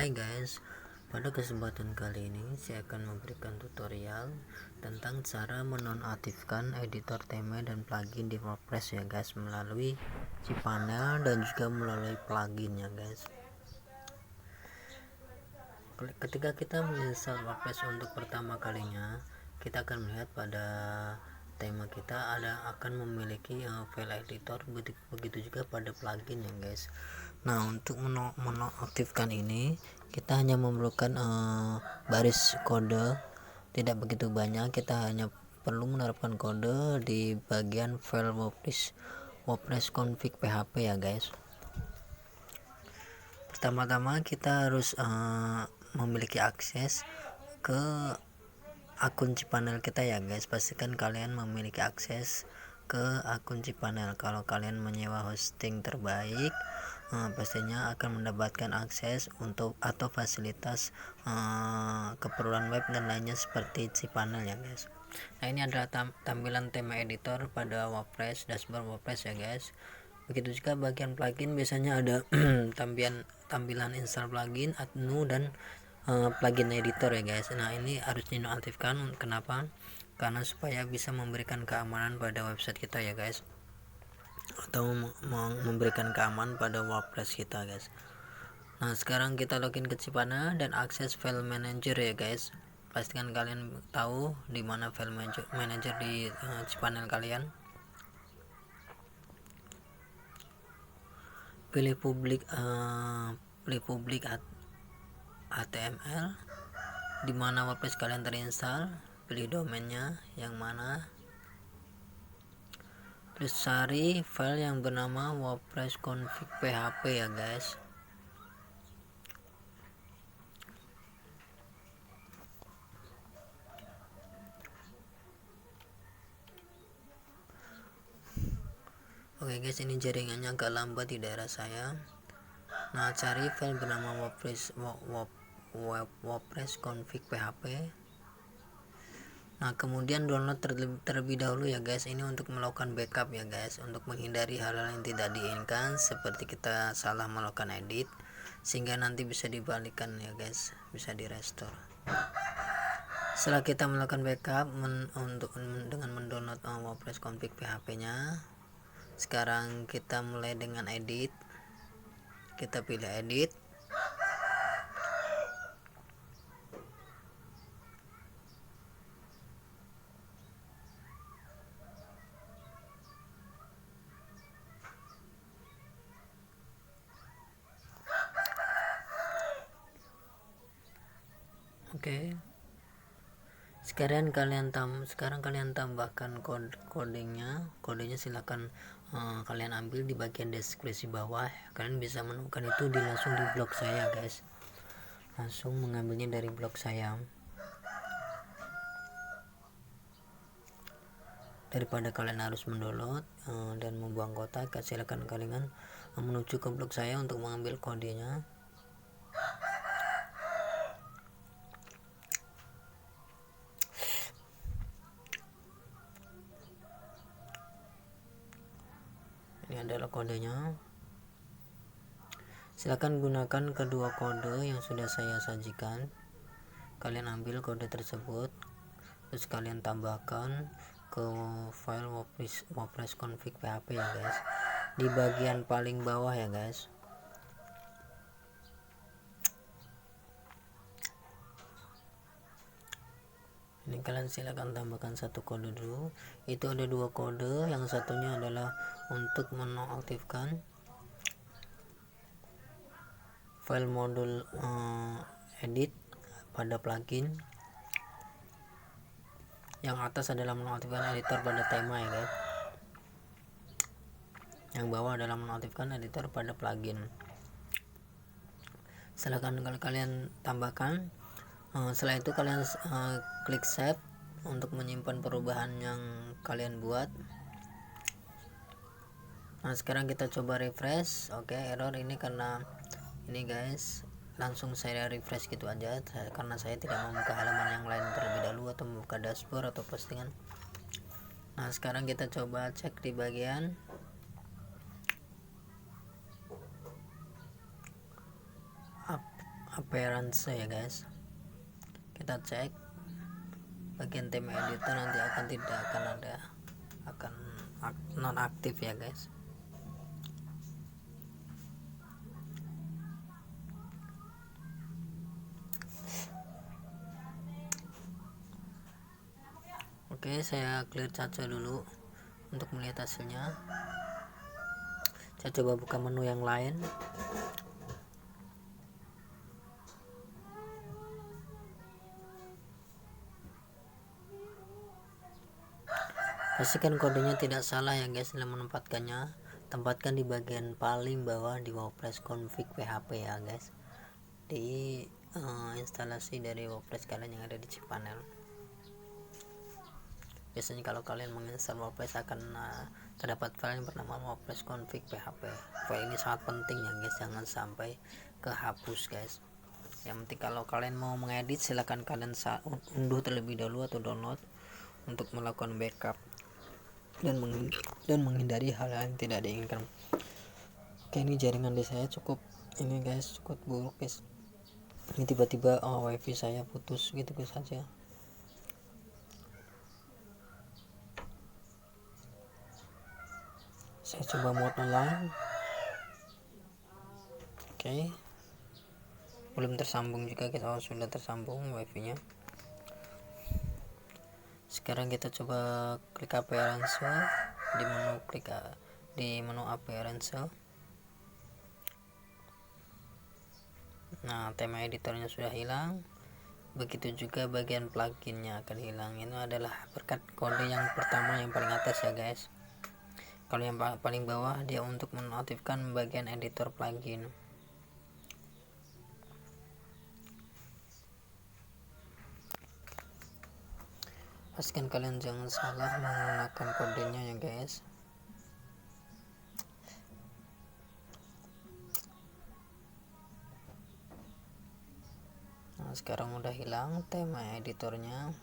Hai guys, pada kesempatan kali ini saya akan memberikan tutorial tentang cara menonaktifkan editor tema dan plugin di WordPress ya guys, melalui cPanel dan juga melalui plugin ya guys. Ketika kita menginstal WordPress untuk pertama kalinya, kita akan melihat pada tema kita akan memiliki file editor, begitu juga pada plugin ya guys. Nah, untuk menonaktifkan ini kita hanya memerlukan baris kode, tidak begitu banyak. Kita hanya perlu menerapkan kode di bagian file WordPress config php ya guys. Pertama-tama kita harus memiliki akses ke akun cPanel kita ya guys. Pastikan kalian memiliki akses ke akun cPanel. Kalau kalian menyewa hosting terbaik, pastinya akan mendapatkan akses untuk atau fasilitas keperluan web dan lainnya seperti cPanel ya guys. Nah, ini adalah tampilan tema editor pada WordPress, dashboard WordPress ya guys. Begitu juga bagian plugin, biasanya ada tampilan install plugin, add new, dan plugin editor ya guys. Nah, ini harus dinonaktifkan. Kenapa? Karena supaya bisa memberikan keamanan pada website kita ya guys, atau memberikan keamanan pada WordPress kita guys. Nah, sekarang kita login ke cPanel dan akses file manager ya guys. Pastikan kalian tahu di mana file manager di cPanel kalian. Pilih publik HTML di mana WordPress kalian terinstall. Pilih domainnya yang mana, terus cari file yang bernama WordPress config php ya guys. Oke guys, ini jaringannya agak lambat di daerah saya. Nah, cari file bernama WordPress config php. Nah, kemudian download terlebih dahulu ya guys. Ini untuk melakukan backup ya guys, untuk menghindari hal-hal yang tidak diinginkan seperti kita salah melakukan edit, sehingga nanti bisa dibalikan ya guys, bisa di restore. Setelah kita melakukan backup dengan mendownload WordPress config php nya, sekarang kita mulai dengan edit. Kita pilih edit. Oke. Sekarang kalian tambahkan kodenya. Silakan kalian ambil di bagian deskripsi bawah. Kalian bisa menemukan itu langsung di blog saya guys. Langsung mengambilnya dari blog saya. Daripada kalian harus mendownload dan membuang kotak, silakan kalian menuju ke blog saya untuk mengambil kodenya. Ini adalah kodenya. Silakan gunakan kedua kode yang sudah saya sajikan. Kalian ambil kode tersebut, terus kalian tambahkan ke file WordPress config php ya guys, di bagian paling bawah ya guys. Ini kalian silakan tambahkan satu kode dulu. Itu ada dua kode, yang satunya adalah untuk menonaktifkan file modul edit pada plugin. Yang atas adalah menonaktifkan editor pada tema ya guys. Yang bawah adalah menonaktifkan editor pada plugin. Silakan kalian tambahkan. Setelah itu kalian klik save untuk menyimpan perubahan yang kalian buat. Nah, sekarang kita coba refresh. Oke, error ini karena ini guys, langsung saya refresh gitu aja karena saya tidak membuka halaman yang lain terlebih dahulu atau membuka dashboard atau postingan. Nah, sekarang kita coba cek di bagian appearance ya guys, kita cek bagian tema editor nanti tidak akan ada, akan non aktif ya guys. Oke, saya clear caca dulu untuk melihat hasilnya. Saya coba buka menu yang lain. Pastikan kodenya tidak salah ya guys dalam menempatkannya. Tempatkan di bagian paling bawah di WordPress config PHP ya guys, di instalasi dari WordPress kalian yang ada di cPanel. Biasanya kalau kalian menginstal WordPress akan terdapat file yang bernama WordPress config PHP. File ini sangat penting ya guys, jangan sampai kehapus guys. Yang penting kalau kalian mau mengedit, silahkan kalian unduh terlebih dahulu atau download untuk melakukan backup dan menghindari hal yang tidak diinginkan. Oke, ini jaringan di saya cukup ini guys, cukup buruk guys. Ini tiba-tiba wifi saya putus gitu guys saja. Saya coba mode online. Oke, belum tersambung juga guys. Sudah tersambung wifi nya. Sekarang kita coba klik appearance di menu appearance. Nah, tema editornya sudah hilang, begitu juga bagian pluginnya akan hilang. Ini adalah berkat kode yang pertama yang paling atas ya guys. Kalau yang paling bawah dia untuk menonaktifkan bagian editor plugin. Pastikan kalian jangan salah menggunakan kodenya ya guys. Nah, sekarang udah hilang tema editornya,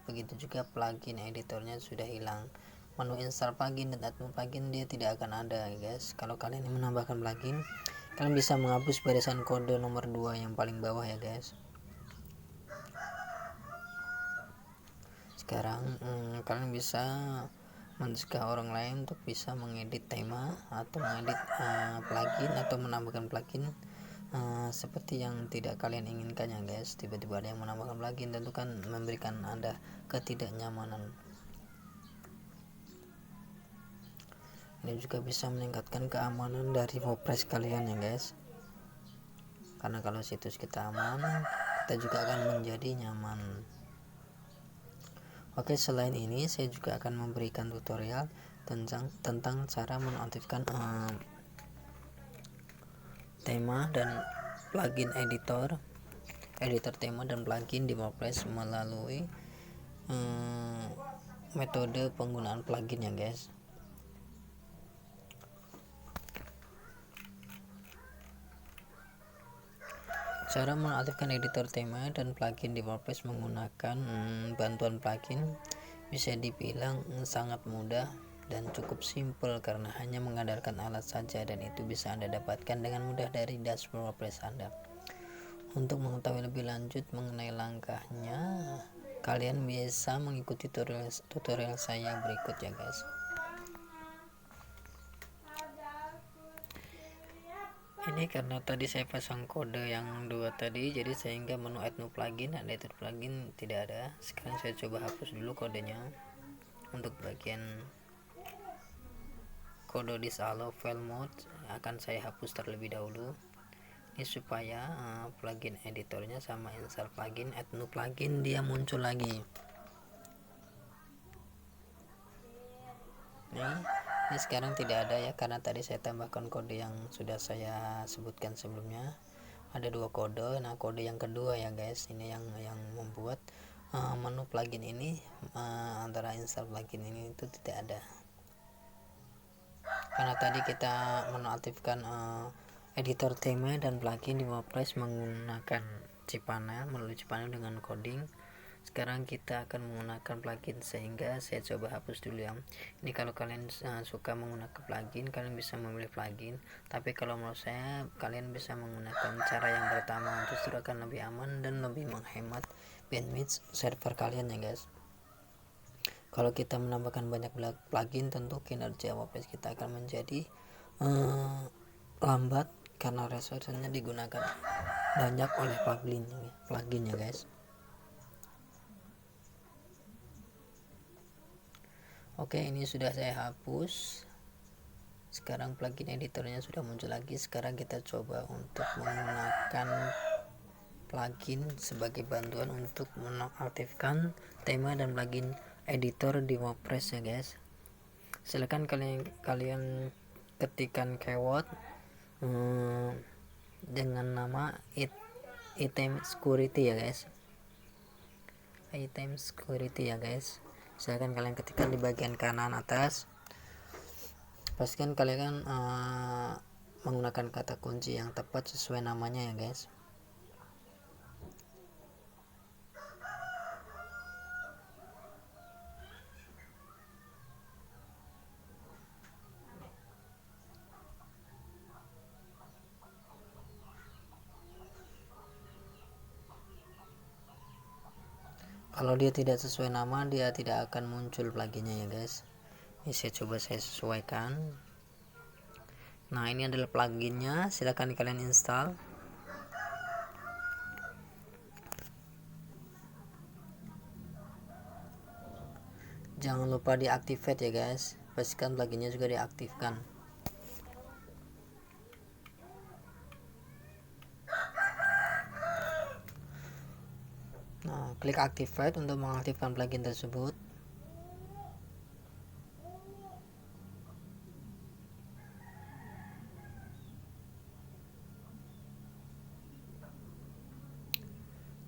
begitu juga plugin editornya sudah hilang. Menu install plugin dan admin plugin dia tidak akan ada ya guys. Kalau kalian ingin menambahkan plugin, kalian bisa menghapus barisan kode nomor 2 yang paling bawah ya guys. Sekarang kalian bisa mencegah orang lain untuk bisa mengedit tema atau mengedit plugin atau menambahkan plugin seperti yang tidak kalian inginkan ya guys. Tiba-tiba ada yang menambahkan plugin, tentu kan memberikan Anda ketidaknyamanan. Ini juga bisa meningkatkan keamanan dari WordPress kalian ya guys, karena kalau situs kita aman, kita juga akan menjadi nyaman. Oke, selain ini saya juga akan memberikan tutorial tentang cara menonaktifkan tema dan plugin editor tema dan plugin di WordPress melalui metode penggunaan plugin ya guys. Cara menonaktifkan editor tema dan plugin di WordPress menggunakan bantuan plugin bisa dibilang sangat mudah dan cukup simpel karena hanya mengandalkan alat saja, dan itu bisa Anda dapatkan dengan mudah dari dashboard WordPress Anda. Untuk mengetahui lebih lanjut mengenai langkahnya, kalian bisa mengikuti tutorial saya berikut ya guys. Ini karena tadi saya pasang kode yang 2 tadi, jadi sehingga menu add new plugin dan editor plugin tidak ada. Sekarang saya coba hapus dulu kodenya. Untuk bagian kode disallow file mode akan saya hapus terlebih dahulu. Ini supaya plugin editornya sama install plugin add new plugin dia muncul lagi. Ini sekarang tidak ada ya, karena tadi saya tambahkan kode yang sudah saya sebutkan sebelumnya. Ada 2 kode. Nah, kode yang kedua ya guys, ini yang membuat menu plugin ini antara install plugin ini itu tidak ada. Karena tadi kita menonaktifkan editor tema dan plugin di WordPress menggunakan cPanel, melalui cPanel dengan coding Sekarang kita akan menggunakan plugin, sehingga saya coba hapus dulu ya. Ini kalau kalian suka menggunakan plugin, kalian bisa memilih plugin, tapi kalau menurut saya kalian bisa menggunakan cara yang pertama, justru akan lebih aman dan lebih menghemat bandwidth server kalian ya guys. Kalau kita menambahkan banyak plugin, tentu kinerja WordPress kita akan menjadi lambat karena resource-nya digunakan banyak oleh plugin ya guys. Oke, ini sudah saya hapus. Sekarang plugin editornya sudah muncul lagi. Sekarang kita coba untuk menggunakan plugin sebagai bantuan untuk menonaktifkan tema dan plugin editor di WordPress ya guys. Silakan kalian ketikkan keyword dengan nama item security ya guys. Item security ya guys. Silakan kalian ketikkan di bagian kanan atas. Pastikan kalian menggunakan kata kunci yang tepat sesuai namanya ya guys. Kalau dia tidak sesuai nama, dia tidak akan muncul pluginnya ya guys. Ini saya coba saya sesuaikan. Nah, ini adalah pluginnya, silahkan kalian install. Jangan lupa diactivate ya guys, pastikan pluginnya juga diaktifkan. Nah, klik activate untuk mengaktifkan plugin tersebut.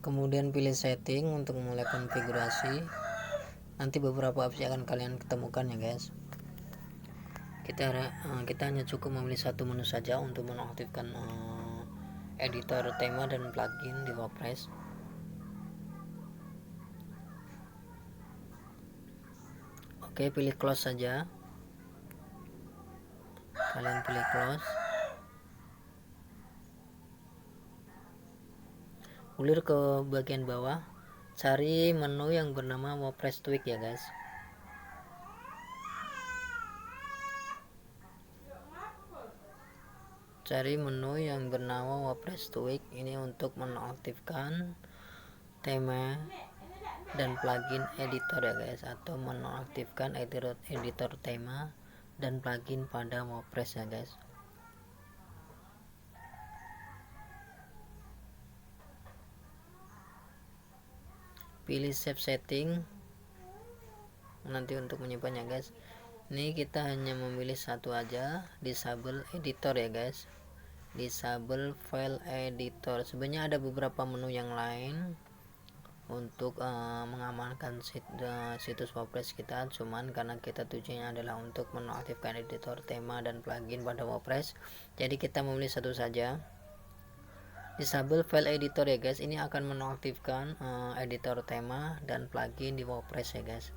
Kemudian pilih setting untuk memulai konfigurasi. Nanti beberapa opsi akan kalian ketemukan ya guys. Kita hanya cukup memilih satu menu saja untuk menonaktifkan editor tema dan plugin di WordPress. Oke, pilih close saja. Kalian pilih close. Ulir ke bagian bawah, cari menu yang bernama WordPress Tweak ya guys. Cari menu yang bernama WordPress Tweak ini untuk menonaktifkan tema dan plugin editor ya guys, atau menonaktifkan editor tema dan plugin pada WordPress ya guys. Pilih save setting nanti untuk menyimpannya guys. Ini kita hanya memilih satu aja, disable editor ya guys, disable file editor. Sebenarnya ada beberapa menu yang lain untuk mengamankan situs WordPress kita, cuman karena kita tujuannya adalah untuk menonaktifkan editor tema dan plugin pada WordPress, jadi kita memilih satu saja, disable file editor ya guys. Ini akan menonaktifkan editor tema dan plugin di WordPress ya guys.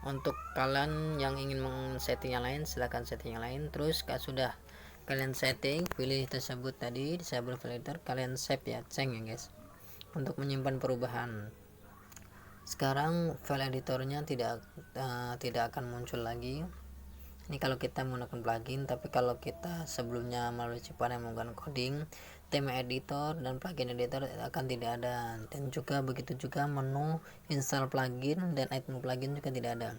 Untuk kalian yang ingin setting yang lain, silahkan setting yang lain. Terus sudah kalian setting, pilih tersebut tadi, disable file editor, kalian save ya, ceng ya guys, untuk menyimpan perubahan. Sekarang file editornya tidak akan muncul lagi. Ini kalau kita menggunakan plugin, tapi kalau kita sebelumnya melalui ciptaan yang menggunakan coding, tema editor dan plugin editor akan tidak ada, dan juga begitu juga menu install plugin dan item plugin juga tidak ada.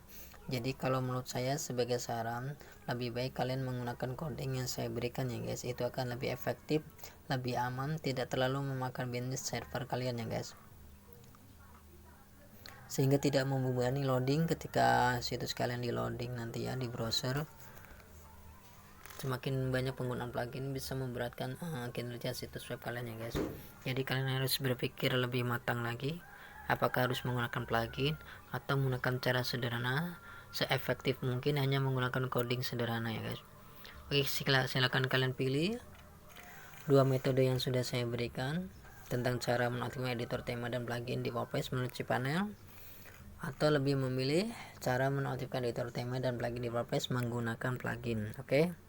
Jadi kalau menurut saya sebagai saran, lebih baik kalian menggunakan coding yang saya berikan ya guys, itu akan lebih efektif, lebih aman, tidak terlalu memakan bandwidth server kalian ya guys, sehingga tidak membebani loading ketika situs kalian di loading nanti ya di browser. Semakin banyak penggunaan plugin bisa memberatkan kinerja situs web kalian ya guys. Jadi kalian harus berpikir lebih matang lagi, apakah harus menggunakan plugin atau menggunakan cara sederhana seefektif mungkin, hanya menggunakan coding sederhana ya guys. Oke, silakan kalian pilih dua metode yang sudah saya berikan. tentang cara mengaktifkan editor tema dan plugin di WordPress menurut cPanel, atau lebih memilih cara menonaktifkan editor tema dan plugin di WordPress menggunakan plugin. Oke.